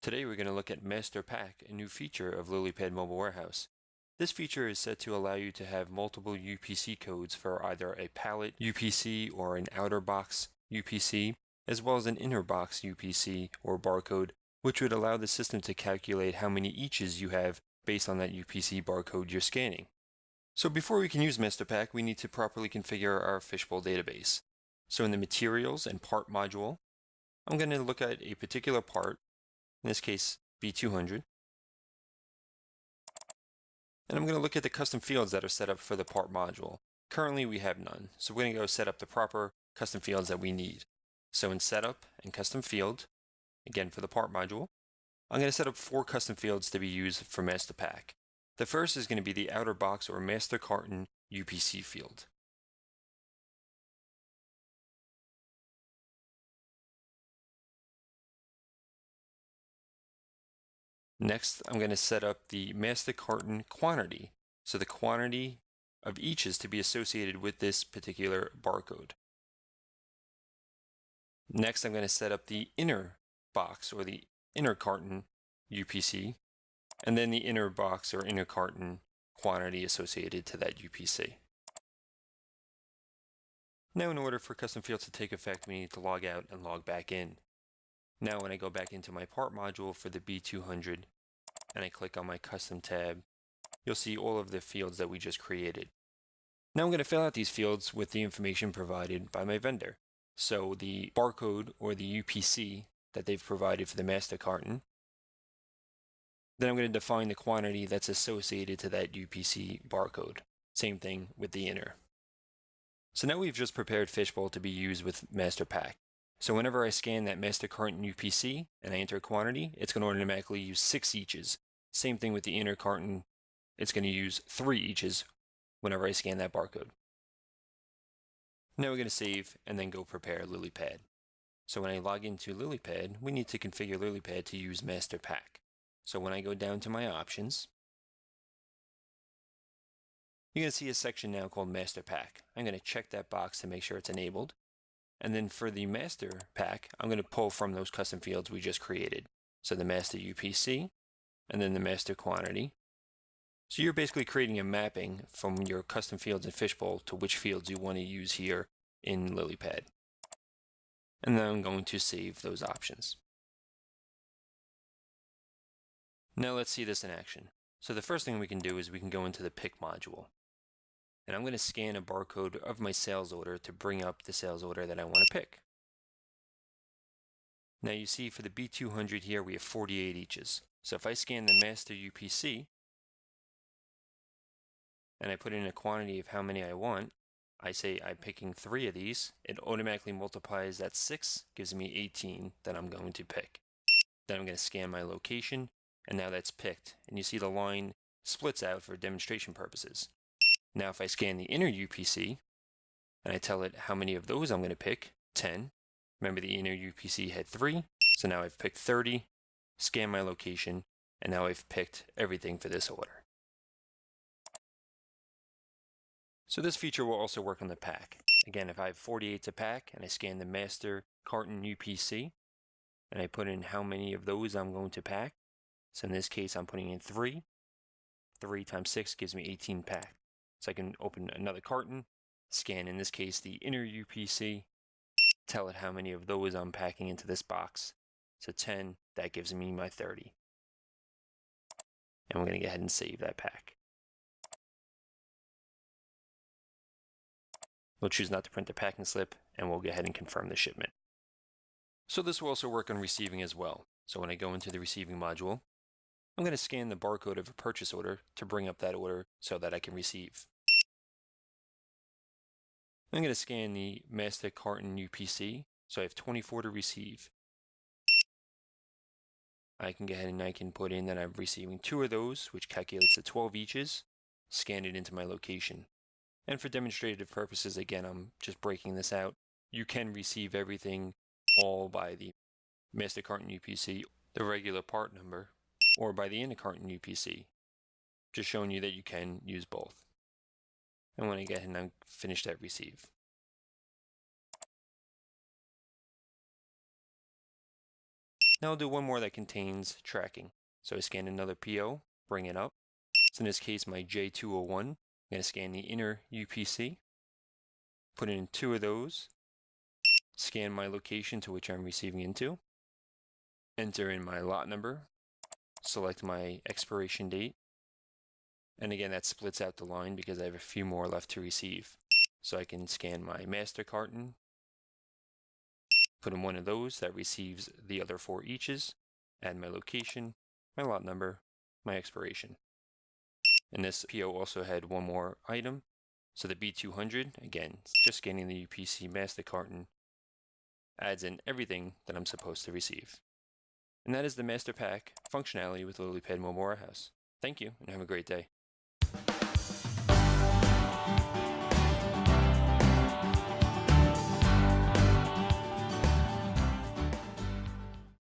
Today we're going to look at Master Pack, a new feature of LilyPad Mobile Warehouse. This feature is set to allow you to have multiple UPC codes for either a pallet UPC or an outer box UPC, as well as an inner box UPC or barcode, which would allow the system to calculate how many eaches you have based on that UPC barcode you're scanning. So before we can use Master Pack, we need to properly configure our fishbowl database. So in the Materials and Part module, I'm going to look at a particular part, in this case B200, and I'm going to look at the custom fields that are set up for the part module. Currently we have none, so we're going to go set up the proper custom fields that we need. So in Setup and Custom Field, again for the part module, I'm going to set up 4 custom fields to be used for Master Pack. The first is going to be the outer box or master carton UPC field. Next, I'm going to set up the master carton quantity. So the quantity of each is to be associated with this particular barcode. Next, I'm going to set up the inner box or the inner carton UPC, and then the inner box or inner carton quantity associated to that UPC. Now, in order for custom fields to take effect, we need to log out and log back in. Now, when I go back into my part module for the B200 and I click on my custom tab, you'll see all of the fields that we just created. Now I'm going to fill out these fields with the information provided by my vendor. So the barcode or the UPC that they've provided for the master carton. Then I'm going to define the quantity that's associated to that UPC barcode. Same thing with the inner. So now we've just prepared Fishbowl to be used with Master Pack. So whenever I scan that master carton UPC and I enter a quantity, it's going to automatically use 6 eaches. Same thing with the inner carton, it's going to use 3 eaches whenever I scan that barcode. Now we're going to save and then go prepare LilyPad. So when I log into LilyPad, we need to configure LilyPad to use Master Pack. So when I go down to my options, you're going to see a section now called Master Pack. I'm going to check that box to make sure it's enabled. And then for the Master Pack, I'm going to pull from those custom fields we just created. So the Master UPC, and then the Master Quantity. So you're basically creating a mapping from your custom fields in Fishbowl to which fields you want to use here in LilyPad. And then I'm going to save those options. Now let's see this in action. So the first thing we can do is we can go into the Pick module. And I'm going to scan a barcode of my sales order to bring up the sales order that I want to pick. Now you see for the B200 here we have 48 eaches. So if I scan the master UPC and I put in a quantity of how many I want, I say I'm picking 3 of these, it automatically multiplies that 6, gives me 18 that I'm going to pick. Then I'm going to scan my location, and now that's picked. And you see the line splits out for demonstration purposes. Now if I scan the inner UPC, and I tell it how many of those I'm going to pick, 10. Remember the inner UPC had 3, so now I've picked 30, scan my location, and now I've picked everything for this order. So this feature will also work on the pack. Again, if I have 48 to pack, and I scan the master carton UPC, and I put in how many of those I'm going to pack, so in this case I'm putting in 3. 3 times 6 gives me 18 pack. So I can open another carton, scan in this case the inner UPC, tell it how many of those I'm packing into this box. So 10, that gives me my 30. And we're going to go ahead and save that pack. We'll choose not to print the packing slip, and we'll go ahead and confirm the shipment. So this will also work on receiving as well. So when I go into the receiving module, I'm going to scan the barcode of a purchase order to bring up that order so that I can receive. I'm going to scan the master carton UPC, so I have 24 to receive. I can go ahead and I can put in that I'm receiving 2 of those, which calculates the 12 eaches, scan it into my location. And for demonstrative purposes, again, I'm just breaking this out. You can receive everything all by the master carton UPC, the regular part number, or by the inner carton UPC. Just showing you that you can use both. And when I get ahead and finish that receive. Now I'll do one more that contains tracking. So I scan another PO, bring it up. So in this case, my J201, I'm going to scan the inner UPC, put in 2 of those, scan my location to which I'm receiving into, enter in my lot number, select my expiration date, and again that splits out the line because I have a few more left to receive. So I can scan my master carton, put in one of those that receives the other 4 eaches, add my location, my lot number, my expiration. And this PO also had one more item. So the B200, again, just scanning the UPC master carton, adds in everything that I'm supposed to receive. And that is the master pack functionality with LilyPad Mobile Warehouse. Thank you and have a great day.